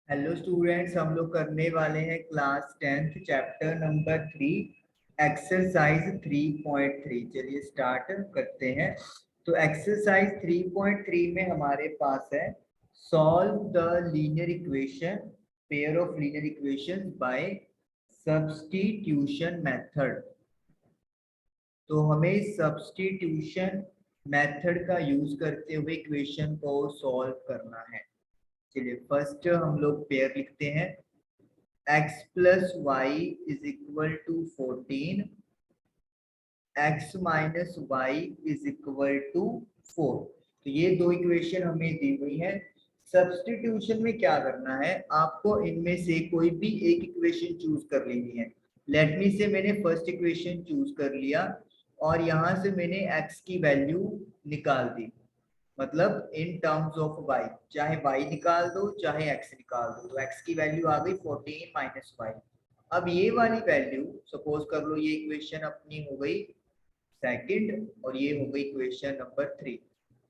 Hello students, हम लोग करने वाले हैं class 10th chapter number 3 exercise 3.3। चलिए स्टार्ट करते हैं। तो एक्सरसाइज 3.3 में हमारे पास है solve the linear equation pair of linear equation by substitution method. तो हमें सब्स्टिट्यूशन मेथड का यूज करते हुए इक्वेशन को सॉल्व करना है। चलिए फर्स्ट हम लोग पेयर लिखते हैं। x plus y is equal to 14, x minus y is equal to 4। तो ये दो इक्वेशन हमें दी हुई है। सब्स्टिट्यूशन में क्या करना है, आपको इनमें से कोई भी एक इक्वेशन चूज कर लेनी है। लेट मी से मैंने फर्स्ट इक्वेशन चूज कर लिया और यहाँ से मैंने x की वैल्यू निकाल दी। मतलब इन टर्म्स ऑफ y, चाहे y निकाल दो चाहे x निकाल दो, तो x की वैल्यू आ गई 14 माइनस वाई। अब ये वाली वैल्यू सपोज कर लो, ये इक्वेशन अपनी हो गई सेकंड और ये हो गई इक्वेशन नंबर 3।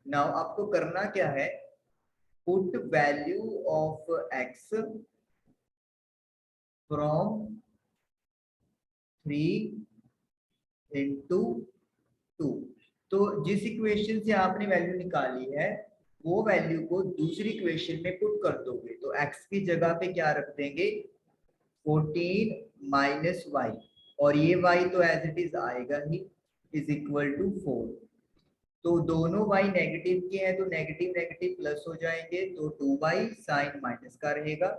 नाउ आपको करना क्या है, put value of x from 3 into 2। तो जिस इक्वेशन से आपने वैल्यू निकाली है वो वैल्यू को दूसरी इक्वेशन में पुट कर दोगे, तो x की जगह पे क्या रख देंगे 14 माइनस वाई, और ये y तो एज इट इज आएगा ही, इज इक्वल टू 4। तो दोनों y नेगेटिव के हैं तो नेगेटिव नेगेटिव प्लस हो जाएंगे, तो 2y साइन माइनस का रहेगा।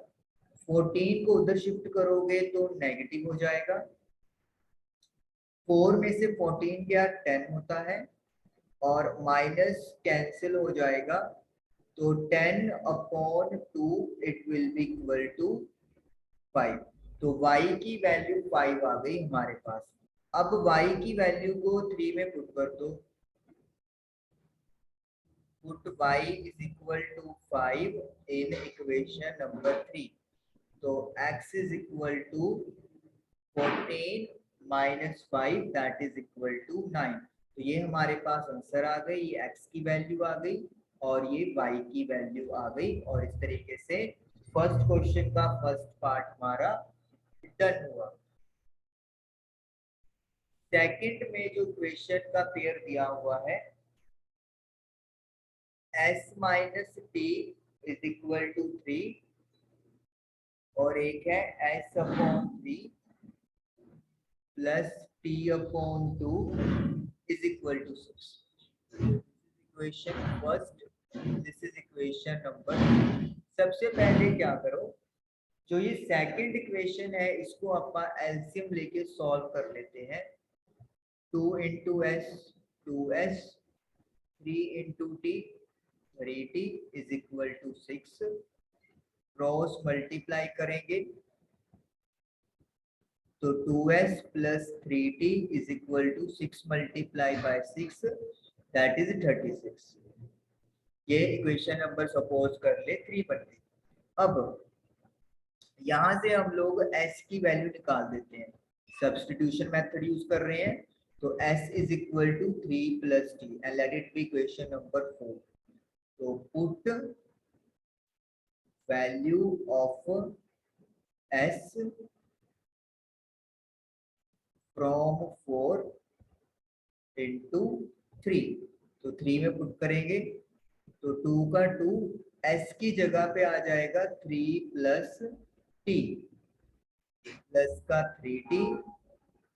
14 को उधर शिफ्ट करोगे तो नेगेटिव हो जाएगा। 4 में से 14 क्या 10 होता है और माइनस कैंसिल हो जाएगा, तो 10 upon 2 it will be equal to 5। तो y की वैल्यू 5 आ गई हमारे पास। अब y की वैल्यू को 3 में पुट कर दो। Put y is equal to 5 in equation number 3। तो x is equal to 14 minus 5 that is equal to 9। तो ये हमारे पास आंसर आ गई, ये x की वैल्यू आ गई और ये y की वैल्यू आ गई। और इस तरीके से फर्स्ट क्वेश्चन का फर्स्ट पार्ट हमारा डन हुआ। सेकंड में जो क्वेश्चन का पेयर दिया हुआ है s minus t is equal to 3 और एक है s upon 3 plus t upon 2 is equal to 6। Equation first, this is equation number. सबसे पहले क्या करो, जो ये सेकंड इक्वेशन है इसको अपन एलसीएम लेके सॉल्व कर लेते हैं। 2 into s 2s, 3 into t 3t is equal to 6। Cross multiply करेंगे तो 2s plus 3t is equal to 6 multiply by 6 that is 36। ये इक्वेशन नंबर सपोज कर ले 3 बन गई। अब यहाँ से हम लोग s की वैल्यू निकाल देते हैं, सब्स्टिट्यूशन मेथड यूज कर रहे हैं। तो s is equal to 3 plus t and let it be equation number 4। तो put value of s from 4 into 3। तो 3 में पुट करेंगे तो 2 का 2 s की जगह पे आ जाएगा 3 प्लस टी प्लस का 3t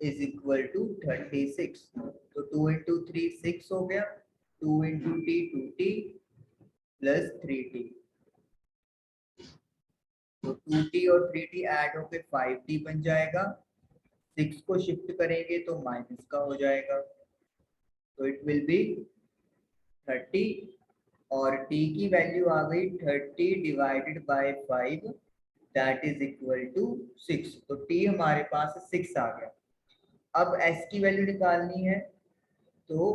इज इक्वल टू 36। तो 2 इंटू 3 6 हो गया, 2 into T 2t plus 3t। तो 2t और 3t ऐड होके 5t बन जाएगा। 6 को शिफ्ट करेंगे तो माइनस का हो जाएगा, तो इट विल बी 30 और t की वैल्यू आ गई 30 divided by 5 that is equal to 6। तो t हमारे पास 6 आ गया। अब s की वैल्यू निकालनी है, तो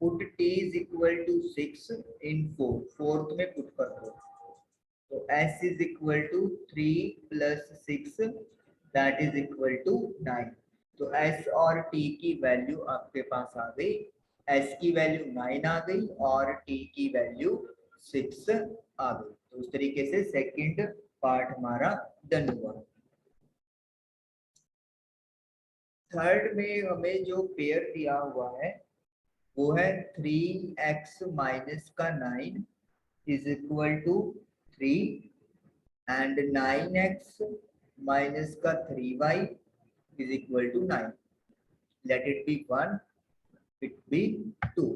put t is equal to 6 in 4, fourth में पुट कर दो। तो s is equal to 3 plus 6 that is equal to 9। तो s और t की वैल्यू आपके पास आ गई, s की वैल्यू 9 आ गई और t की वैल्यू 6 आ गई। तो उस तरीके से सेकंड पार्ट हमारा डन हुआ। थर्ड में हमें जो पेयर दिया हुआ है वो है 3x माइनस का 9 is equal to 3 and 9x minus का 3y is equal to 9। Let it be 1, it be 2।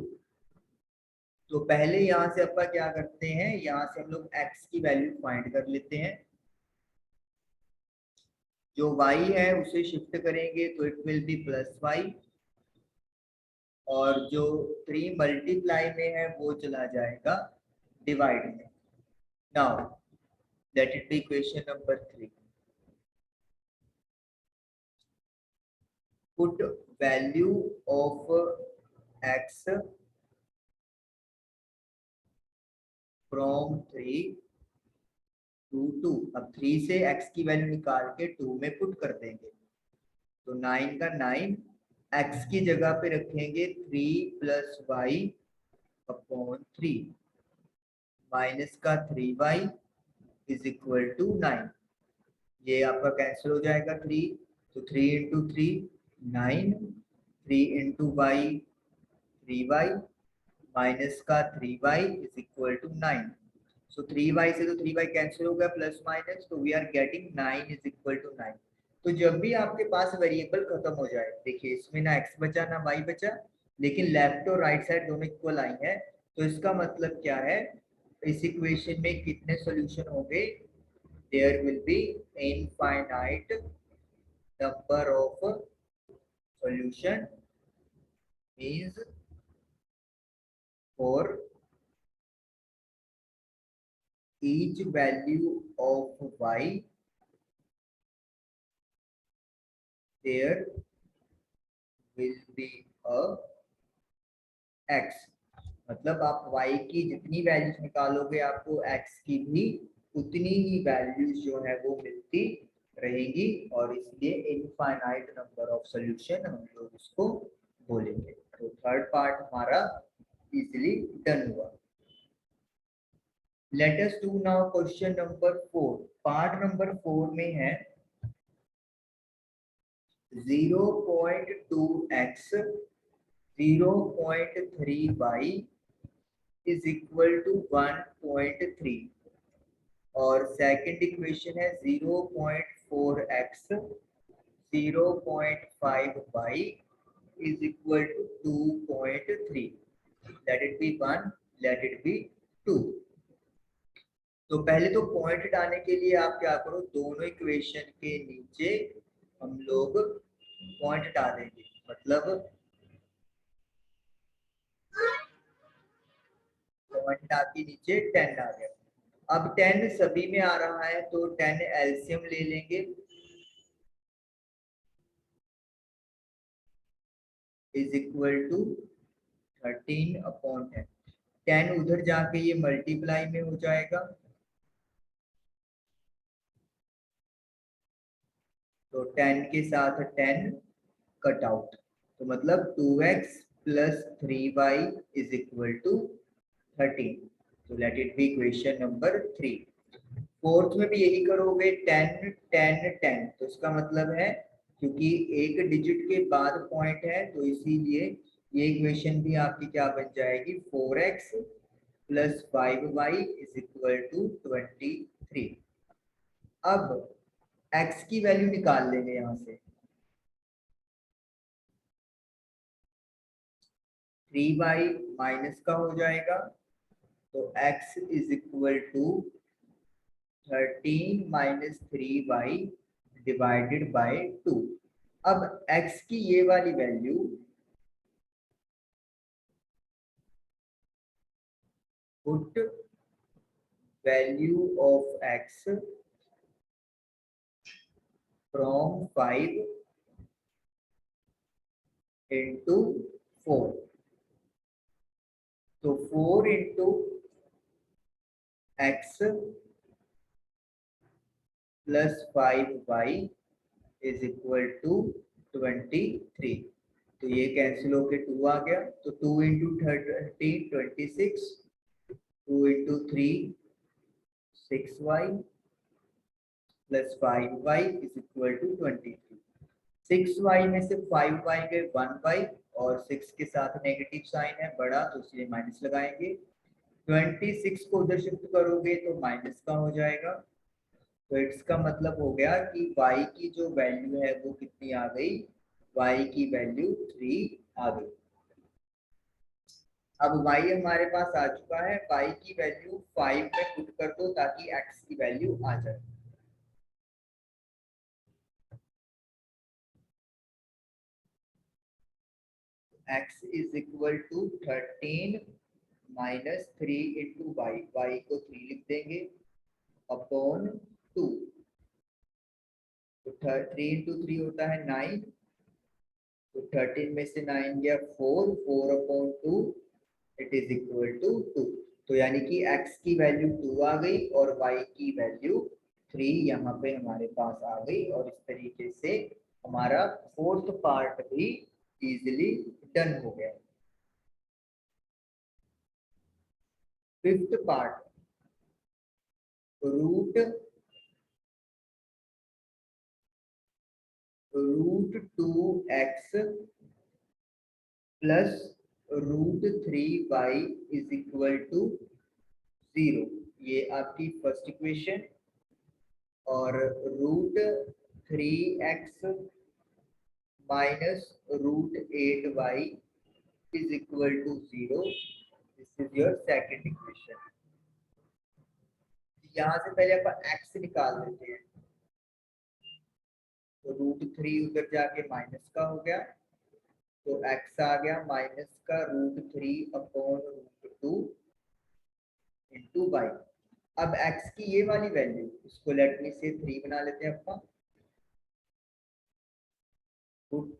तो पहले यहाँ से अपन क्या करते हैं, यहाँ से हम लोग x की वैल्यू फाइंड कर लेते हैं। जो y है उसे शिफ्ट करेंगे तो it will B plus y, और जो 3 मल्टीप्लाई में है वो चला जाएगा डिवाइड में। Now let it be equation number 3। Put value of x from 3 to 2। अब 3 से x की वैल्यू निकाल के 2 में पुट कर देंगे। तो 9 का 9 x की जगह पे रखेंगे 3 प्लस y अपॉन 3 माइनस का 3y इज इक्वल टू 9। ये आपका कैंसिल हो जाएगा 3, तो 3 into 3 9, 3 into y 3y minus का 3y is equal to 9। So 3y से तो 3y कैंसिल हो गया प्लस माइनस, तो we are getting 9 is equal to 9। तो जब भी आपके पास वेरिएबल खत्म हो जाए, देखिए इसमें ना x बचा ना y बचा, लेकिन लेफ्ट और राइट साइड दोनों इक्वल आई है, तो इसका मतलब क्या है, इस इक्वेशन में कितने सॉल्यूशन होंगे, there will be infinite number of solution, means for each value of y there will be a x। मतलब आप y की जितनी वैल्यूज निकालोगे आपको x की भी उतनी ही वैल्यूज जो है वो मिलती रहेगी, और इसलिए इनफाइनाइट नंबर ऑफ सॉल्यूशन हम लोग इसको बोलेंगे। तो थर्ड पार्ट हमारा इजीली डन हुआ। Let us do now question number 4। Part number 4 में है 0.2x 0.3y is equal to 1.3, और सेकंड इक्वेशन है 0.4x 0.5y is equal to 2.3। let it be 1, let it be 2। तो पहले तो पॉइंट हटाने के लिए आप क्या करो, दोनों इक्वेशन के नीचे हम लोग पॉइंट हटा देंगे। मतलब पॉइंट हटा के नीचे 10 आ गया। अब 10 सभी में आ रहा है तो 10 एलसीएम ले लेंगे, इज इक्वल टू 13 अपॉन 10। 10 उधर जाके ये मल्टीप्लाई में हो जाएगा, तो 10 के साथ 10 कट आउट, तो मतलब 2x plus 3y is equal to 13। तो let it be equation number 3। Fourth में भी यही करोगे, 10 10 10, तो इसका मतलब है क्योंकि एक डिजिट के बाद पॉइंट है तो इसीलिए ये इक्वेशन भी आपकी क्या बन जाएगी, 4x plus 5y is equal to 23। अब x की वैल्यू निकाल लेंगे यहाँ से, 3y माइनस का हो जाएगा, तो x is equal to 13 minus 3y divided by 2। अब x की ये वाली value put value of x from 5 into 4, तो 4 into x plus 5y is equal to 23। तो ये कैंसिल होके 2 आ गया, तो 2 into 30 26, 2 into 3 6y plus 5y is equal to 23। 6y में से 5y गए 1y और 6 के साथ नेगेटिव साइन है बड़ा तो इसलिए माइनस लगाएंगे। 26 को उधर शिफ्ट करोगे तो माइनस का हो जाएगा। तो इसका मतलब हो गया कि y की जो वैल्यू है वो कितनी आ गई, y की वैल्यू 3 आ गई। अब y हमारे पास आ चुका है, y की वैल्यू 5 में पुट कर दो ताकि x की वैल्यू आ जाए। x is equal to 13 minus 3 into y, y को 3 लिख देंगे अपॉन 2। तो 3 इंटू 3 होता है 9, तो 13 में से 9 गया 4, 4 upon 2 it is equal to 2। तो यानी कि x की वैल्यू 2 आ गई और y की वैल्यू 3 यहाँ पे हमारे पास आ गई। और इस तरीके से हमारा फोर्थ पार्ट भी इजीली डन हो गया। Fifth part, root 2x plus √3y is equal to 0। ये आपकी फर्स्ट इक्वेशन। और √3x minus √8y is equal to 0, this is your second equation. यहाँ से पहले अपन x निकाल लेते हैं। तो √3 उधर जाके माइनस का हो गया, तो x आ गया माइनस का √3 अपॉन √2 इंटू वाई। अब x की ये वाली वैल्यू, इसको लेट मी से 3 बना लेते हैं अपन। पुट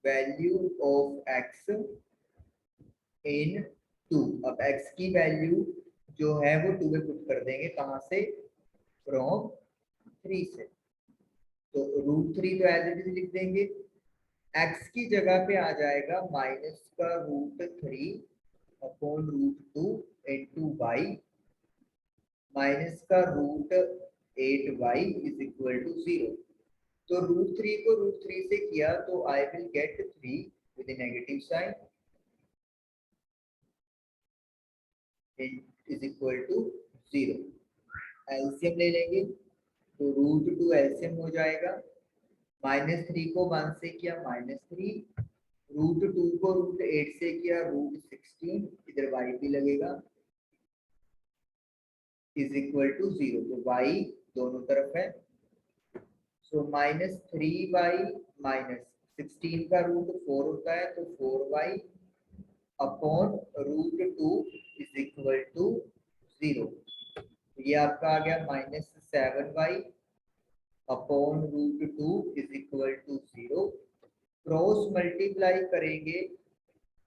वैल्यू ऑफ x इन 2। अब x की वैल्यू जो है वो 2 में पुट कर देंगे, कहां से, फ्रॉम 3 से। तो √3 तो एज इट इज लिख देंगे, x की जगह पे आ जाएगा माइनस का √3 अपॉन √2 इंटू वाई माइनस का √8y इज इक्वल टू 0। तो √3 को √3 से किया तो I will get 3 with negative sign is equal to 0। LCM ले लेंगे तो √2 एलसीएम हो जाएगा। -3 को 1 से किया -3, √2 को √8 से किया √16, इधर y भी लगेगा इज इक्वल टू 0। तो y दोनों तरफ है। सो -3y माइनस 16 का √4 होता है तो 4y upon √2 is equal to 0। ये आपका आ गया -7y upon √2 is equal to 0। Cross multiply करेंगे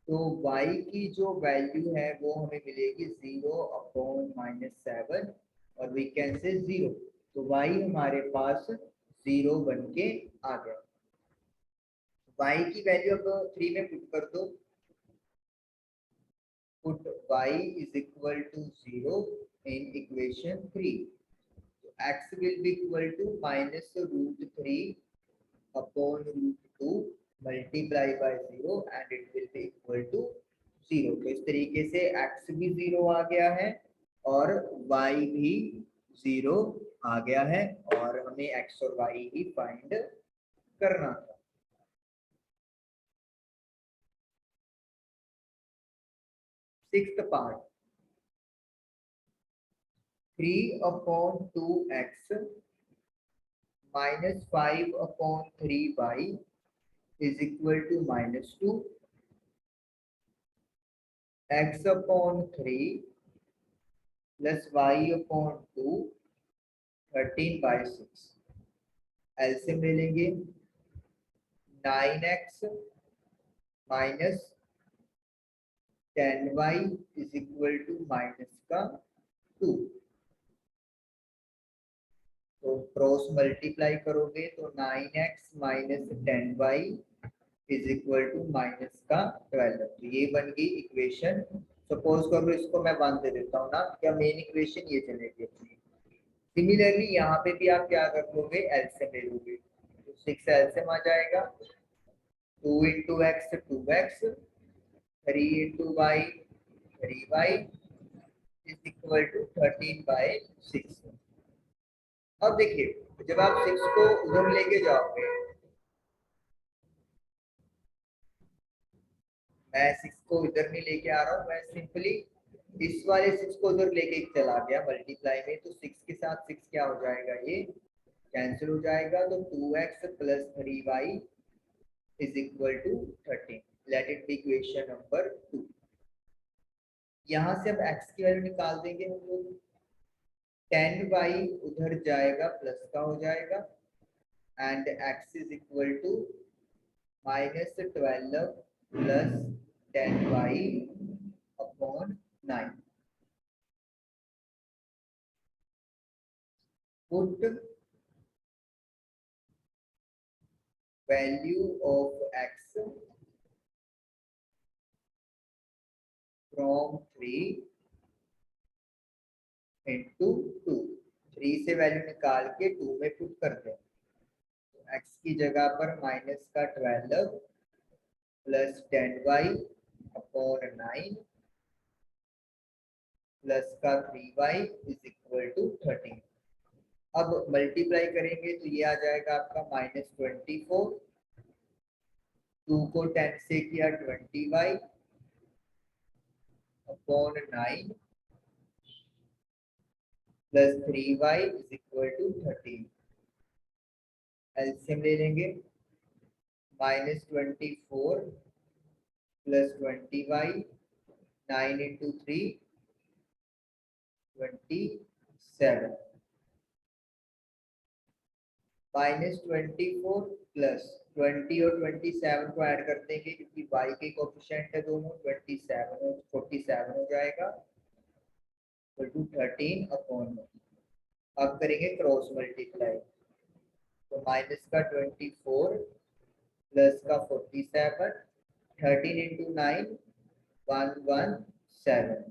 तो y की जो वैल्यू है वो हमें मिलेगी 0 अपॉन -7 और वी कैन से 0। तो y हमारे पास 0 बन के आ गया। y की वैल्यू अब 3 में पुट कर दो। Put y is equal to 0 in equation 3। तो x will be equal to -√3 upon √2 multiply by 0 and it will be equal to 0। तो इस तरीके से x भी 0 आ गया है और y भी 0 आ गया है और हमें x और y ही फाइंड करना था। Sixth part, 3 upon 2x minus 5 upon 3y is equal to -2, x upon 3 plus y upon 2 13/6। LCM ले लेंगे 9x minus 10y is equal to minus का 2। तो क्रॉस मल्टीप्लाई करोगे तो 9x minus 10y is equal to minus का 12। तो ये बन गई इक्वेशन सपोज करो इसको मैं 1 दे देता हूँ ना, क्या मेन इक्वेशन ये चलेगी अपनी। सिमिलरली यहाँ पे भी आप क्या कर लोगे, एलसीएम ले लोगे, तो 6 एलसीएम आ जाएगा, 2 into x 2x, 3 into y 3y is equal to 13/6। अब देखिए जब आप 6 को उधर लेके जाओगे, मैं 6 को इधर नहीं लेके आ रहा हूँ, मैं सिंपली इस वाले 6 को उधर लेके चला गया मल्टीप्लाई में, तो 6 के साथ 6 क्या हो जाएगा, ये कैंसिल हो जाएगा, तो 2x plus 3y is equal to 13। Let it be equation number 2। यहाँ से अब x की वैल्यू निकाल देंगे हम लोग, 10y उधर जाएगा प्लस का हो जाएगा, and x is equal to -12 plus 10y upon 9। Put value of x from 3 into 2, 3 से वैल्यू निकाल के 2 में पुट कर दें, तो x की जगह पर माइनस का 12 प्लस 10y अपॉन 9 प्लस का 3y इज इक्वल टू 13। अब मल्टीप्लाई करेंगे तो ये आ जाएगा आपका -24, 2 को 10 से किया 20y upon 9 plus 3y is equal to 13। LCM ले लेंगे, -24 प्लस 20y, 9 इंटू 3 27, -24 प्लस 20 और 27 को ऐड कर देंगे क्योंकि y के कोफिशिएंट है दोनों, 27 और 47 हो जाएगा, तो 13 अपॉन। अब करेंगे क्रॉस मल्टीप्लाई, तो माइनस का 24 प्लस का 47, 13 इंटू 9 117।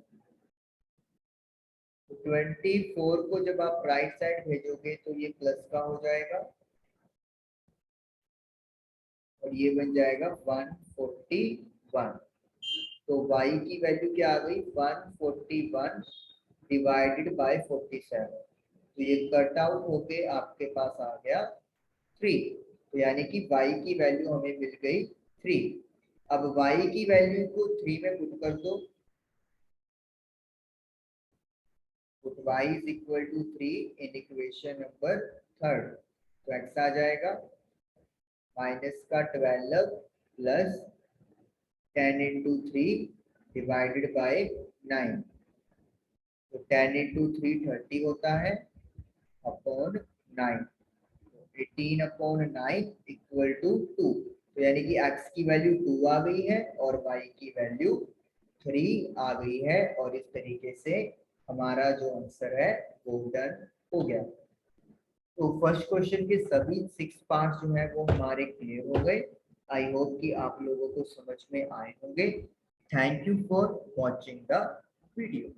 तो 24 को जब आप राइट साइड भेजोगे तो ये प्लस का हो जाएगा और ये बन जाएगा 141। तो y की वैल्यू क्या आ गई, 141 डिवाइडेड बाय 47, तो ये कट आउट होके आपके पास आ गया 3, तो यानी कि y की वैल्यू हमें मिल गई 3। अब y की वैल्यू को 3 में पुट कर दो, put y is equal to 3 in equation number 3, तो x आ जाएगा माइनस का 12 प्लस 10 इंटू 3 डिवाइडेड बाय 9, तो 10 इंटू 3 30 होता है अपॉन 9, 18 अपॉन 9 इक्वल टू 2, तो यानी कि x की वैल्यू 2 आ गई है और y की वैल्यू 3 आ गई है, और इस तरीके से हमारा जो आंसर है वो डन हो गया। तो फर्स्ट क्वेश्चन के सभी 6 पार्ट जो है वो हमारे क्लियर हो गए। आई होप कि आप लोगों को समझ में आए होंगे। Thank you for watching the video.